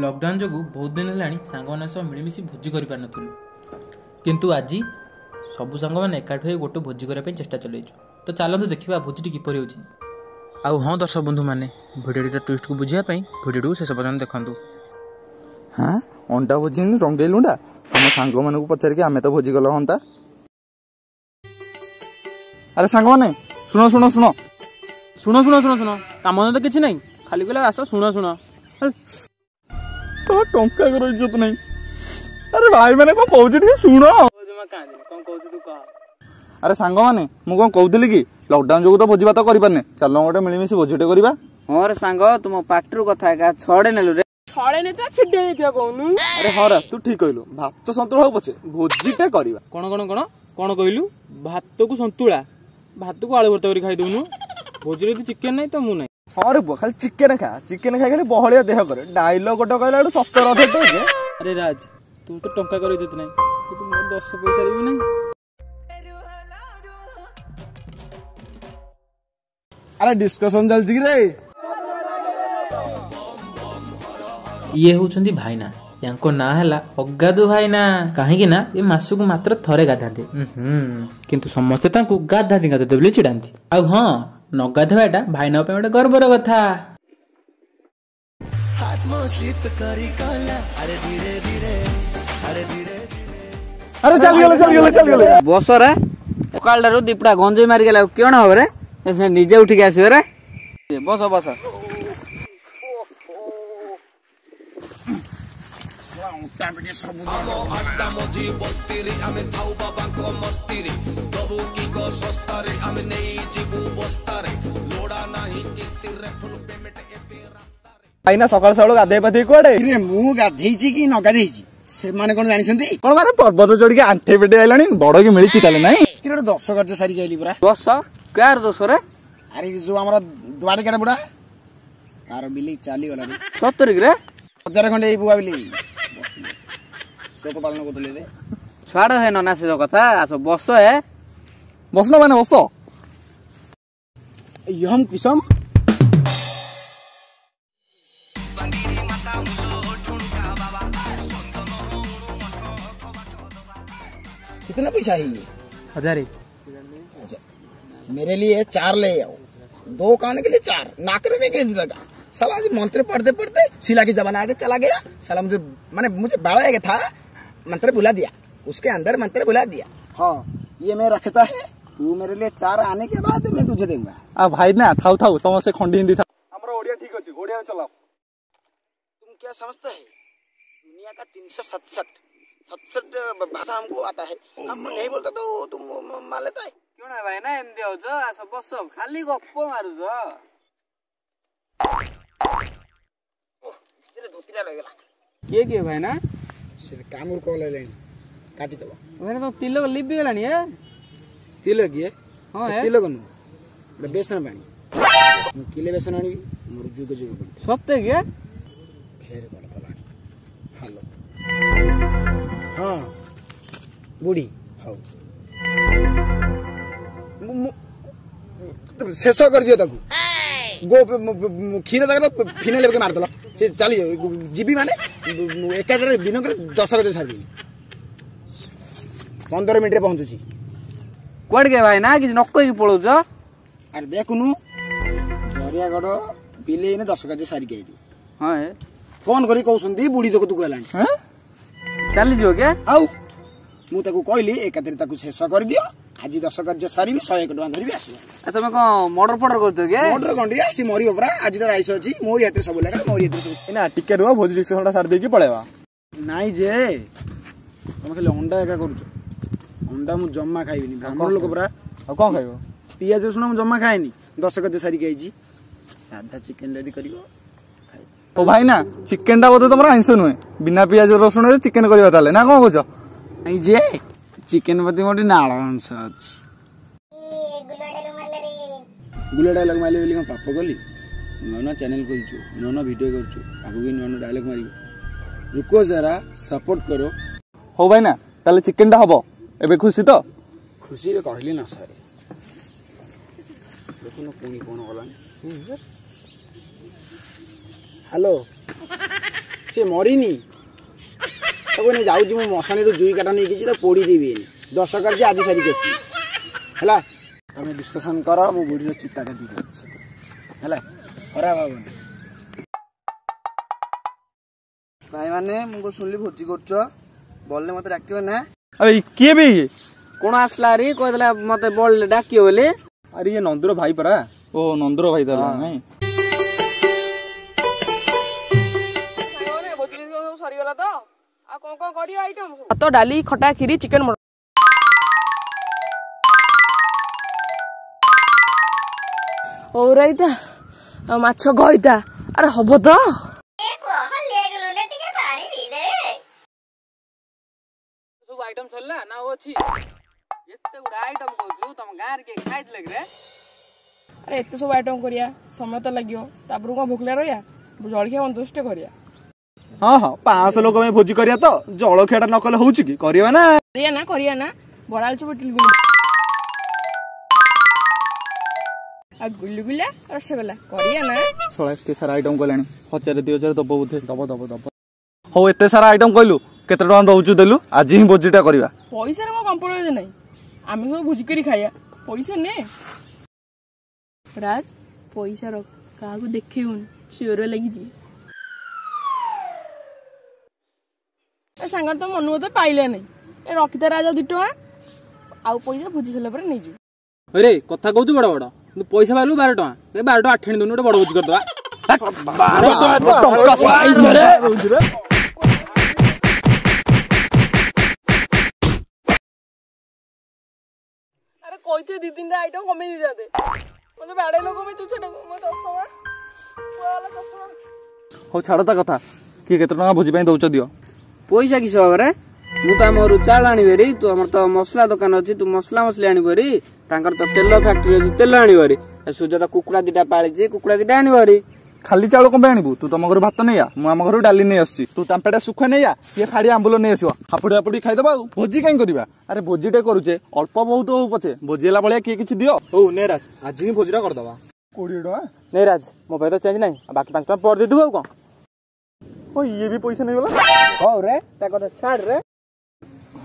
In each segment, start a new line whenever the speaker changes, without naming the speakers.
Lockdown जो बहुत दिन है सांग सह मिलमिशी भोजी कर किंतु आज सबू सांग मैंने एकाठी हो गोटे भोजी करने चेष्टा चलैचु। तो चलते देखा भोजी किपर हो। हाँ दर्शक बंधु मैंने भिडियो ट्विस्ट को बुझापी भिडियो शेष पर्यटन देखूँ।
हाँ अंडा भोजी रंगे लुंडा आम सांग मानक पचारिक आम तो भोजी गल हाँ। अरे सांग मैंने शुण शुण शुण
शुण शुण शुण शुण कम तो किसी ना खाली कहला आस शुण शुण
तो टंका कर इज्जत नहीं। अरे भाई मैंने कौन कहूँ शुण। अरे सांग मैंने मुझे कौन कहूली कि लॉकडाउन जो तो भोजी भात कर चल गोटे मिलमिशी भोजीटे करवा।
हाँ रे सांग तुम पार्टी कथा छड़े नेलु रे
छड़े नहीं तो छिड़े नहीं कहूँ।
अरे हाँ राज तू ठीक कहलु भात सन्तुला हो पछे भोजीटा करवा।
कौन कौन कौन कौन कहलु भात को सन्तुला भात को आलू भर्ता कर खाई दउनु भोजी चिकेन नहीं तो मु नहीं।
हाँ रे खाली चिकेन खा चिकेन खाई खाली बहलिया देह करे डायलॉग गोटे कहला सतर अधे तो।
अरे राज तू तो टंका कर इज्जत नहीं तू मोर 10 पैसा भी नहीं।
अरे डिस्कशन चलछि रे।
ये होउछंती भाईना यांको ना हला अगाधु भाईना कहीं ना ये मासु को मात्र थरे गाधाते किंतु समस्ते तांको गाधाती गाधाते बोली चिड़ांती। आ हाँ न गाधवाटा भाईना पे गोटे गर्वर कथा।
अरे चल गले
बस रे सकाल दीपड़ा गंजे मारी गला क्यों हो रे निजे उठिक आसबे रे बस बस।
आईना सकाल सकाल गाधे पाधे कड़े
मु गाधे कि न गाधे से माने कौन जानी
कौन मारे पर्वत चढ़ी आंठे पेटे आइलानी बड़ की मिली नाई
10 कार्य सारी आइली पूरा
10 क्या 10 रे।
अरे जो हमारा दुआरे केड़ा बुढ़ा तार बिली चाली गला रे
70 रे
1000 खंडे ए बुआ बिली शोक पालन करथले रे
छाड़ है नना से कथा आसो बस है
बसना माने बस
यम किसम कितना पैसा है ये
1000।
मेरे लिए 4 ले आओ 2 खाने के लिए 4 नाकरे में कैसे लगा साला जी मंत्र पढ़ते पढ़ते शिला की जमाना आगे चला गया साला मुझे बाड़ा था मंत्र बुला दिया उसके अंदर मंत्र बुला दिया। हाँ ये मैं रखता है तू मेरे लिए 4 आने के बाद मैं तुझे दूंगा।
आ भाई ना थाउ थाउ तुम से खंडी हिंदी था हमरा ओडिया ठीक अछि ओडिया में चलाओ।
तुम क्या समझते है दुनिया का 367 भाषा हमको आता है हम नहीं बोलते तो तुम मान लेता है
क्यों ना भाई ना एमदी हो जो आसो बस खाली गप्प मारू जो
तेरे धोतीरा रह गेला
के भाई ना
से कामूर कॉल लेनी काटी दबा
मैंने तो तिलक लिप भी गेलानी है
तिलक ये
हां है
तिलक नु बेसन पानी मु किले बेसन आनी मोर जुग जुग पड़ते
सत्य के
फेर कॉल कलानी हेलो हाँ बुढ़ी हाउ शेष कर दियो ताकू गो क्षीर तक फिने लेके मारदेल से चली जीवी माने एकाधर दिन 10 गते छाड़ी 15 मिनट पहुंचुची
कोड के भाई ना कि नक्को की पळो छ।
अरे देखनु दरिया गड बिले ने 10 गते सारी गई।
हां
फोन करी कहउसंदी बुढ़ी तो तू कहलानी हैं
चली जो के
आउ मु ताकू कहली एकाधर ताकू शेष कर दियो आज 10 गते सारी 101 टका धरबी आसी
तुम कौन मर्डर फर्डर करतो के
मर्डर कंडी आसी मरी ओपरा आज तो राइस अछि मोर हाथ सब लगा मोर हाथ
ना टिके रुआ भोज डिस्कशनटा सार देकी पळेवा
नाइ जे तुम खाली अंडा एका करूछ अंडा मु जम्मा खाइबिनी ब्राह्मण लोक परा
आ कोन खाइबो
पियाज रसुन मु जम्मा खाइनी 10 गते सारी गईजी सादा चिकन यदि करिवो
ओ भाई ना चिकनटा बोधे तुमरा आइंस नुहे बिना पियाज रसुन रे चिकन करबा ताले ना कोन कहछ
नाइ जे चिकन पति मोटी नाळ अंश अछि गुला डायलॉग मारले बोली हम पाप गली नोना चैनल खोलछु नोना वीडियो करछु आगु भी नोना डायलॉग मारी रुको जरा सपोर्ट करो।
हो भाई ना ताले चिकनटा हबो एबे खुशी तो
खुशी रे कहली ना सर देखो पुणी कौन गलानी हेलो से मरीनी सब नहीं जाऊँ मु मशाणी जुई काटा नहीं तो पोड़ी देवी 10 कार्य आज सारिक है तुम डिस्कसन कर मो बुढ़ी चिता काटी है खराब हम भाई मैंने मुझे शुणिली भोजी कर मत डाक ना
अरे किए भी ये
कौन आसला रे कहला मत बल डाकियो बोले
अरे ये नंदुर भाई परा ओ नंदुर भाई ताला नहीं
सरीगला तो आ कोन करियो आइटम भात डाली खटा खीरी चिकन मटन औरैता माछ गइता अरे हबो तो
सब आइटम सरला ना वो छी एते गुडा आइटम कहू तुम गार के खाइत लग रे
अरे एते सब आइटम करिया समय तो लागियो तापर को भूखले रहिया जलखिया संतुष्ट करिया
हाँ हाँ 500 लोक में भोजी करिया तो जलखियाटा न कले होउची की करिया ना बराल चुप टिलगुली आ गुलगुला रसगोला करिया ना सोला एते सारा आइटम कलानी 1000 दबो बुथे दबो हो एते सारा आइटम कहलु केते टका दउचु देलु आज ही भोजीटा करिवा
पैसा रे मो कंप्रोमाइज नहीं आमे सब भोजी करी खाया पैसा ने राज पैसा रख काहू देखेउन सियोर लागि जी ए सांगर तो मनु तो पाइले नहीं ए रखिता राजा 2 टका आउ पैसा भोजी सला पर नै जी
अरे कथा कहू बड़ बड़ तू पैसा पालू 12 टका 12 टका 8 दिन बड़ भोजी कर दवा 12 टका
अरे कोइते 2-3 टा आइटम कमे दी जाते मने बाडे लोग में तू छडे मो 10 टका वाला 10 टका
हो छाड़ ता कथा कि केते टका भोजी पई दउच दियो
पैसा किस रे मु तो हमर चाल आनी बेरी तू हमर तो मसला दुकान अछि तू मसला मसली आनी बेरी तांकर तो तेल फैक्ट्री अछि तेल आनी बेरी सुजा तो कुकुड़ा दिटा पाळी जे कुकुड़ा दिटा आनी बेरी
खाली चाउल कम आनिबू तू तुम घर भात नहीं आ मु आम घर डाली नहीं आसी तू तांपेटा सुख नहीं आ ये फाड़ी आंबुल नहीं आसो हापुड़ी हापुड़ी खाईदबा भोजी कहीं करवा अरे भोजीटे करुचे अल्प बहुत हो पछे भोजीला भलिया किए किछि दियो
हो नेराज आज ही भोजीटा करदबा
20 टका
नहीं राज मो पे तो चेंज नहीं बाकी 5 टका पर दे दू कौन
ओ ये भी पैसा नहीं वाला
हो रे ता कथा छाड़ रे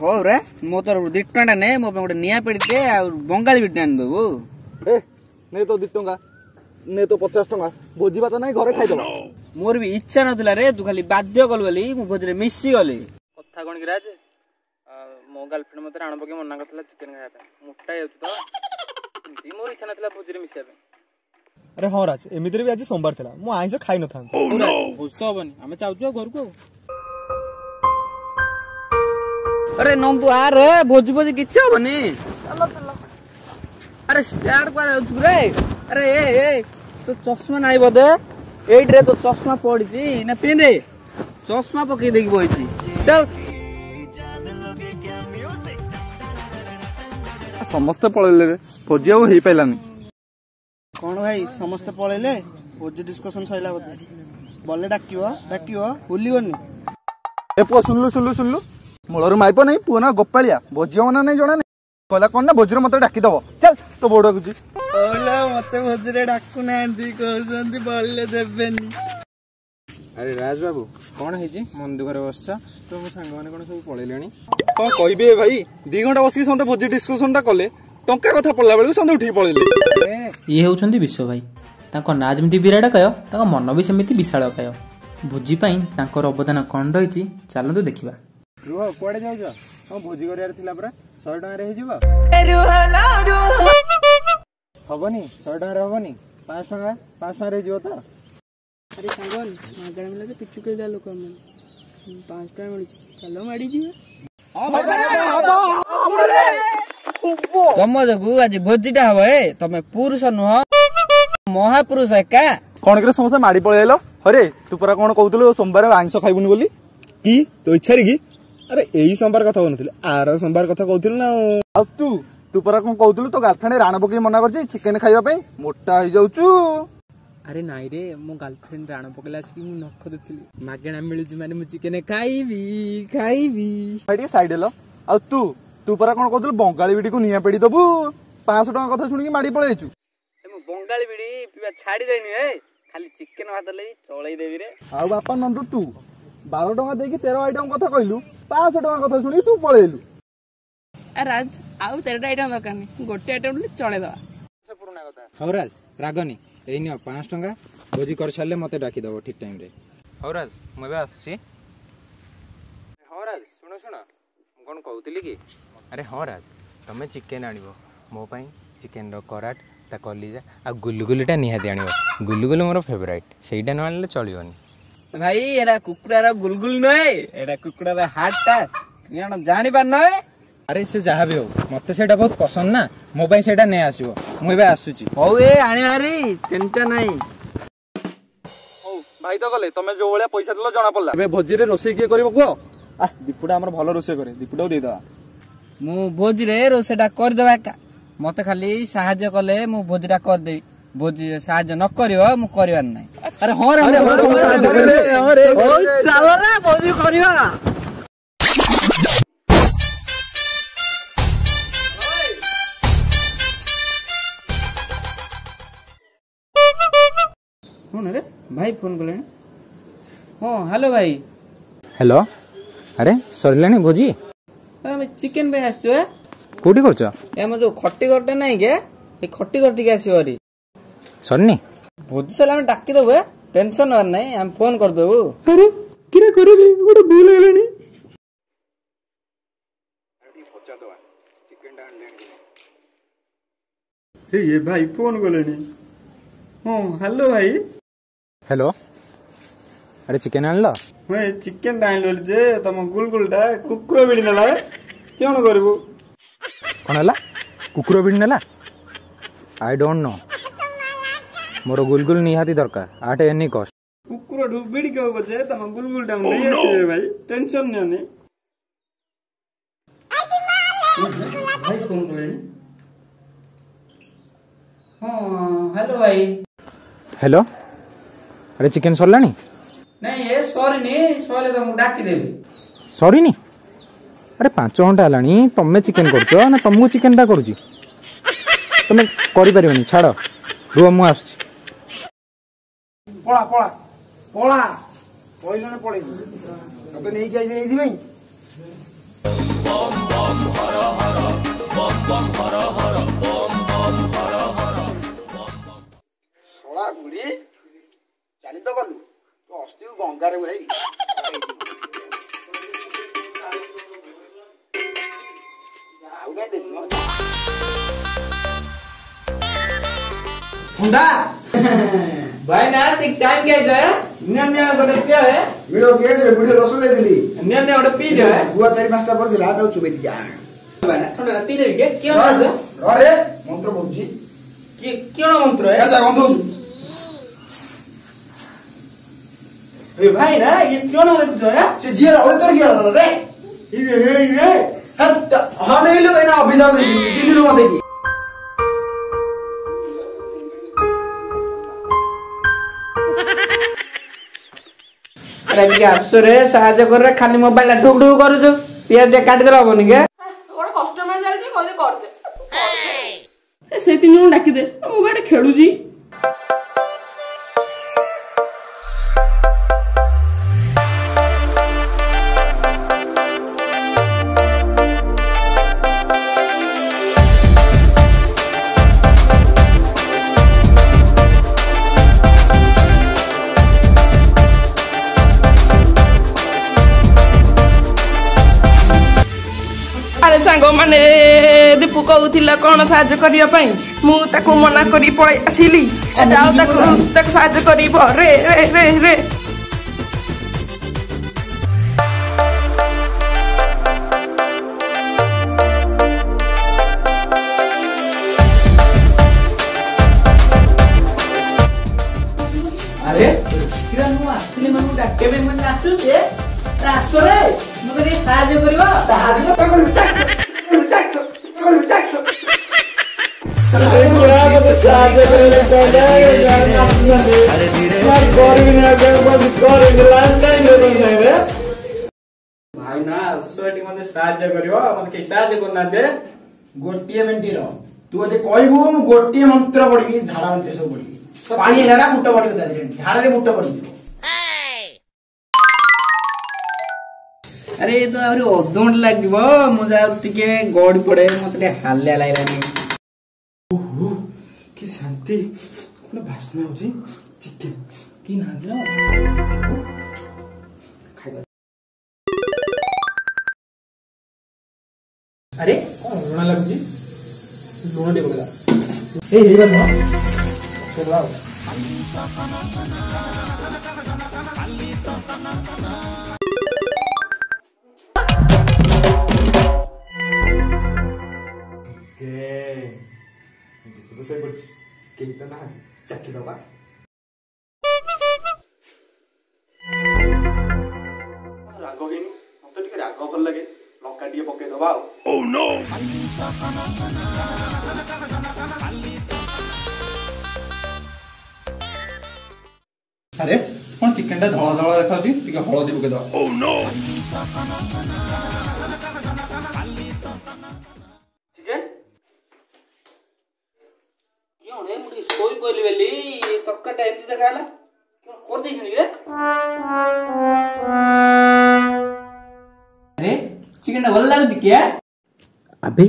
हो रे मो तो 2 टका ने मो पे गोटे निया पेडीते आ बंगाली बिट आन दबो
ए नहीं तो 2 टका नहीं तो 50 टका भोजी भात नहीं घरे खाईदबा
मोर भी इच्छा नथिला रे तू खाली बाध्य कल बोली मु भोजरे मिसी गली
कथा कोन कि राज मो गर्लफ्रेंड मते राण पके मना करथला चिकन खाया पे मोटा जाउछ तो इति मोर इच्छा नथिला भोजरे मिसिया पे
अरे हाँ राज एमितिर भी आज सोमवार थिला मु आइंस खाई न थांतो
राज भोज तो हबनी हमें चाउछु घर को
अरे नंदू आ रे भोज भोज किछ हबनी अरे स्टार्ट कर जाउछु रे अरे ए तो चश्मा नाइ बदे एट रे तो चश्मा पड़ची ना पिंदे चश्मा पकई देखि बइची चल
समस्त पळेले रे भोजी आउ हेई पाइलानी
कौन भाई समस्त पळेले भोजी डिस्कशन सइला बते बल्ले डाकियो भूलिबनी
ए पो सुनलु मूलर माइप नहीं पुना गोपालिया भोजी मना नहीं जणा नहीं कहला कोन ना भोजी मते डाकी दबो चल तो बोड़ कुजी
ओला मते भोजी डाकु नांदी कहउसंती बल्ले देबेनी
अरे राज बाबू कौन है मन दुखरे बस तो मो सांग मैंने कौन सब पलैले
कौन कहबे भाई 2 घंटा बस समते भोजी डिस्कशनटा कले टंका कथा पड़ला बेलू समते उठी पळेले
ये होउछंती विश्व भाई ताको ना जेमती विराट काय ताको मन भी सेमिति विशाल काय भोजी पई तांकर अवदान कोन रहिछि चलंतु देखिबा
रुह कुआडे जाउछ हम भोजी करियार थिला परा 100 टका रे हिजिबा हबनी 100 टका रे हबनी 5 टका रे हिजिबो तो
अरे सांगन मागण मिले पिचु के जा लोक मन 5 टाइम मिली चलो माडी जीवा
तम जगु आज भोजीटा हबे तमे पुरुष नुह महापुरुष एका
कौन करे समस्त माड़ी पळेलो अरे तू परा कोन कहउतलो सोमवार आइंस खाइबुनी बोली
की तो इच्छा रे की अरे एही सोमवार कथा होनथिले आर सोमवार कथा कहउथिल ना
आ तू परा कोन कहउतलो तो गर्लफ्रेंड राण पके मना करछि चिकन खाइबा पे मोटा हो जाउचू
अरे नाई रे मो गर्लफ्रेंड राण पकेला आसी मु नख देथिली मागेणा मिलुची माने मु चिकन खाइबी
भाई साइड हेलो आ तू परा कोन कहउतलो बंगाली बिडी को निया पेडी दबु 500 टका कथा सुनी माड़ी पळेछु
मु बंगाली बिडी पिबा छाडी देनी ए खाली चिकन भात ले चळै देबी रे
आ बापा नंदू तू 12 ଟଙ୍କା ଦେଇକି 13 ଆଇଟମ କଥା କହିଲୁ 500 ଟଙ୍କା କଥା ଶୁଣିକି ତୁ ପଳେଇଲୁ।
ରାଜ ଆଉ 13ଟା ଆଇଟମ ଦରକାର ନାହିଁ, ଗୋଟେ ଆଇଟମ ଚଳେଇଦବା।
ହଉ ରାଜ ରାଗନି, ଏଇ ନିଅ 500 ଟଙ୍କା, ଭୋଜି କରିସାରିଲେ ମତେ ଡାକିଦବ ଠିକ ଟାଇମରେ। ହଉ ରାଜ ମୁଁ ଏବେ ଆସୁଛି। ହଁ ରାଜ ଶୁଣ ଶୁଣ, ମୁଁ କ'ଣ କହୁଥିଲି କି, ଆରେ ହଁ ରାଜ ତମେ ଚିକେନ ଆଣିବ ମୋ ପାଇଁ, ଚିକେନର କରାଟ ତା କଲିଜା ଆଉ ଗୁଲୁଗୁଲିଟା ନିହାତି ଆଣିବ। ଗୁଲୁଗୁଲି ମୋର ଫେଭରାଇଟ୍, ସେଇଟା ନ ଆଣିଲେ ଚଳିବନି।
ଭାଇ ଏଟା କୁକୁଡ଼ାର ଗୁଲଗୁଲ ନୁହେଁ, ଏଟା କୁକୁଡ଼ାର ହାର୍ଟଟା କଣ ଜାଣିପାର ନୁହେଁ।
ଆରେ ସେ ଯାହା ବି ହଉ ମତେ ସେଇଟା ବହୁତ ପସନ୍ଦ ନା, ମୋ ପାଇଁ ସେଇଟା ନେଇ ଆସିବ। ମୁଁ ଏବେ ଆସୁଛି।
ହଉ ଏ ଆଣିବାରି ଚିନ୍ତା ନାହିଁ।
ହଉ ଭାଇ ତ ଗଲେ, ତମେ ଯୋଉ ଭଳିଆ ପଇସା ଦେଲ ଜଣା ପଡିଲା। ଏବେ ଭୋଜିରେ ରୋଷେଇ କିଏ କରିବ କୁହ? ଦୀପୁଟା ଆମର ଭଲ ରୋଷେଇ କରେ, ଦୀପୁଟାକୁ ଦେଇଦବା।
ମୁଁ ଭୋଜିରେ ରୋଷେଇଟା କରିଦେବା ଏକା, ମତେ ଖାଲି ସାହାଯ୍ୟ କଲେ ମୁଁ ଭୋଜିଟା କରିଦେବି। ଭୋଜି ସାହାଯ୍ୟ ନ କରିବ ମୁଁ କରିବାର ନାହିଁ।
ଆରେ ହଁ ରେ,
ଚାଲ ନା ଭୋଜି କରିବା। କଣ ରେ ଭାଇ ଫୋନ କଲେଣି? ହଁ ହ୍ୟାଲୋ ଭାଇ।
ହ୍ୟାଲୋ, ଆରେ ସରିଲାଣି ଭୋଜି?
ଆମେ ଚିକେନ ପାଇଁ ଆସିଛୁ।
କୋଉଠି କରୁଛ?
ଆମର ଯୋଉ ଖଟି ଘରଟା ନାଇଁ କେ, ଏ ଖଟି ଘର ଟିକେ ଆସିବ ଭାରି।
ସରିନି?
ଭୋଜି ସାରିଲେ ଆମେ ଡାକିଦବୁ, ଟେନସନ ହବାର ନାହିଁ, ଆମେ ଫୋନ କରିଦବୁ।
ଆରେ କିରେ କରିବି, ଗୋଟେ ଭୁଲ ହେଇଗଲାଣି। ଏ ଭାଇ ଫୋନ କଲେଣି। ହଁ ହ୍ୟାଲୋ ଭାଇ।
ହ୍ୟାଲୋ, ଆରେ ଚିକେନ ଆଣିଲ?
ହଁ ଚିକେନ ଆଣିଲି ଯେ ତମ ଗୁଲଗୁଲଟା କୁକୁର ବିଡ଼ି ନେଲା, କଣ କରିବୁ?
କ'ଣ ହେଲା? କୁକୁର ବିଡ଼ି ନେଲା? ଆଇ ଡୋଣ୍ଟ ନୋ, ମୋର ଗୁଲଗୁଲ ନିହାତି ଦରକାର, ଆଟ୍ ଏନି କଷ୍ଟ।
କୁକୁରଠୁ ବିଡ଼ି ଖାଉ ପଛେ ତମ ଗୁଲଗୁଲଟା ନେଇ ଆସିବେ ଭାଇ, ଟେନସନ ନିଅନି।
ଭାଇ ଫୋନ କଲେଣି। ହଁ ହ୍ୟାଲୋ ଭାଇ।
ହ୍ୟାଲୋ, ଆରେ ଚିକେନ ସରିଲାଣି?
ନାଇଁ ଏ ସରିନି, ସରିଲେ ତମକୁ ଡାକିଦେବି।
ସରିନି? ଆରେ 5 ଘଣ୍ଟା ହେଲାଣି ତମେ ଚିକେନ କରୁଛ ନା ତମକୁ ଚିକେନଟା କରୁଛି? ତମେ କରିପାରିବନି, ଛାଡ଼, ରୁହ ମୁଁ ଆସୁଛି।
ପଳା ପଳା ପଳା, ପଳେଇଲୁ ପଳେଇଲୁ, ତତେ ନେଇକି ଆଇଲି ଏଇଥିପାଇଁ। ଶଳା ବୁଢୀ ଚାଲି ତ ଗଲୁ, ତୁ ଅସ୍ଥିକୁ ଗଙ୍ଗାରେ ଭାଇ। ଆଉ କାଇଁ ଦେବି ଥଣ୍ଡା
भाई ना ठीक टाइम क्या है? अन्य गोटे पिया है,
ଭିଡ କେସ୍ ରେ ଭିଡ ରସ ଦେଇଥିଲି।
अन्य गोटे पी दे है।
ଗୁଆ 4-5ଟା ପଡିଥିଲା, ତାକୁ ଚୁବେଇ ଦିଆ।
भाई ना थोड़ा पी दे के क्यों ना?
ରେ ମନ୍ତ୍ର ପଡୁଛି,
कि क्यों मंत्र है?
ଛାଡ ଯା ଗନ୍ଧ।
ए भाई ना ये क्यों ना देखो है?
ସେ ଝିଅ ଅଳି ତୋର କିଏ ରେ?
रे
ହଁ ନେଇଲୁ ଏଇନା ଅଭିଶାପ ଦେଇକି ଚିହ୍ନିଲୁ ମତେ କି?
अरे ଟିକେ ଆସରେ ସାହାଯ୍ୟ କରରେ, ଖାଲି ମୋବାଇଲ ଠୁକ ଠୁକ କରୁଛୁ, ପିଆଜ ଟିକେ କାଟିଦେଲେ ହବନି କେ?
ଗୋଟେ କଷ୍ଟମର ଚାଲିଛି, କହିଲେ କରିଦେ। ସେ 3 ଜଣ ଡାକିଦେ, ମୁଁ ଏଠି ଖେଳୁଛି। ଆରେ ସାଙ୍ଗମାନେ, ଦୀପୁ କହୁଥିଲା କ'ଣ ସାହାଯ୍ୟ କରିବା ପାଇଁ, ମୁଁ ତାକୁ ମନା କରି ପଳେଇ ଆସିଲି। ଯାଉ ତାକୁ ସାହାଯ୍ୟ କରିବ। ରେ ରେ ରେ ରେ
अरे ମୁଁ ଆସିଥିଲି, ମୁଁ ଡାକେବେ, ମୁଁ ନାଚୁଛି, ଆସରେ ମତେ ଟିକେ ସାହାଯ୍ୟ କରିବ।
ସାହାଯ୍ୟ କରିବି ଚାକ ଚାକ ଚାକ।
ଭାଇ ନା ଆସ ଏଠି ମତେ ସାହାଯ୍ୟ କରିବ, ମତେ କେହି ସାହାଯ୍ୟ କରୁନାହାନ୍ତି।
ଗୋଟିଏ ମିନିଟ ତୁ ଯଦି କହିବୁ, ମୁଁ ଗୋଟିଏ ମନ୍ତ୍ର ପଢିବି, ଝାଡା ମନ୍ତ୍ର ସବୁ ପଢିବି। ପାଣି ଝାଡା ବୁଟ ପଡିବ, ତା ଦେହରେ ଝାଡାରେ ବୁଟ ପଡିଯିବ।
अरे ये तो आहुरी अधघंटे लागो मुझे टिके गड़ी पड़े मत हालिया लगलानी
कि शांति कौन बास्ना हो चिकेन कि ना
अरे कौन लुणा लगुच लुण टे पकड़ा
तो सही पड़ी केही त ना चाखी दबा राग हेनी मत टिके राग भल लगे लंका टिके पके दबा ओह नो अरे कौन चिकेन टा धला धला देखा टिके हळदी पके दबा ओह नो
सोई पड़ी बेली तरकाटा एमती देखाला कर रे अरे चिकन टा भल लागुची क्या
अबे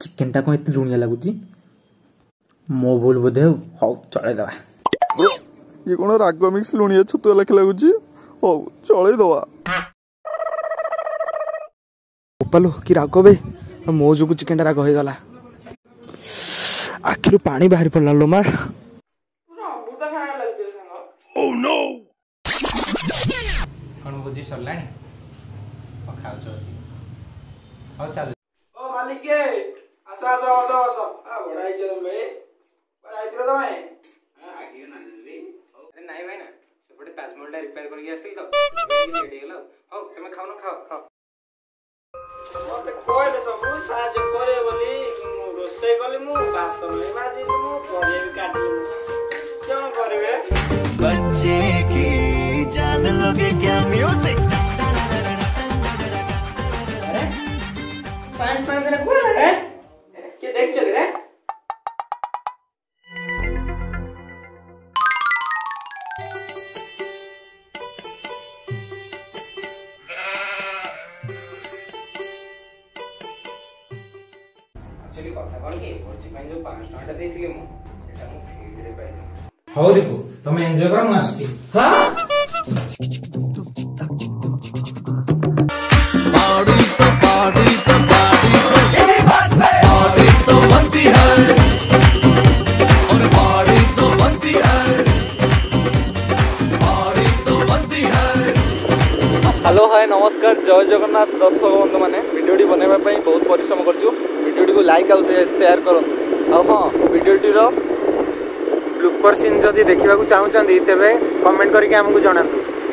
चिकेन टा कौन एते लुणिया लगुच मो भूल बोधे हौ चले दवा
ये कौन राग मिक्स लुणिया छतुआ लेखे लगुच हौ चले दवा ओपालो कि राग बे मो जो चिकेन टा राग हो गला आखिर पानी बाहर पड़ला लो मां ओह नो
कौन बुझी सरलानी खाऊ छी हां चल
ओ मालिक के आसा आसा आसा आसा आ बड़ा ही चलम बे बड़ा इतरो तमे आगे ना रे
अरे नहीं भाई ना सेपटे ताजमहल टा रिपेयर करके आस्थिल तो रेडी गेलो हो तमे खाओ ना खाओ खाओ
मते कोइले सब साहाଯ୍य करे बोली रोस्ते गले मु बासन ले बाजी मु करे भी काटी क्यों करबे
बच्चे की जान लोगे क्या म्यूजिक
अरे पान पान करे कोन रे के देख छ रे
एक्चुअली कथा कोन की भोजी ପାଇଁ जो 5 टका देथिले मु सेटा मु फ्री रे पाइथि
हौ दीपू तमे एन्जॉय कर मु आछी
हां
हेलो हाय नमस्कार जय जगन्नाथ दर्शक बंधु मैंने भिडियोटी बनवाई बहुत परिश्रम करूँ भिडियोटी को लाइक आउ शेयर करूँ और हाँ भिडियोटी ब्लूपर सीन जदि देखा चाहूँगी तेज कमेंट करके आमको जनातु।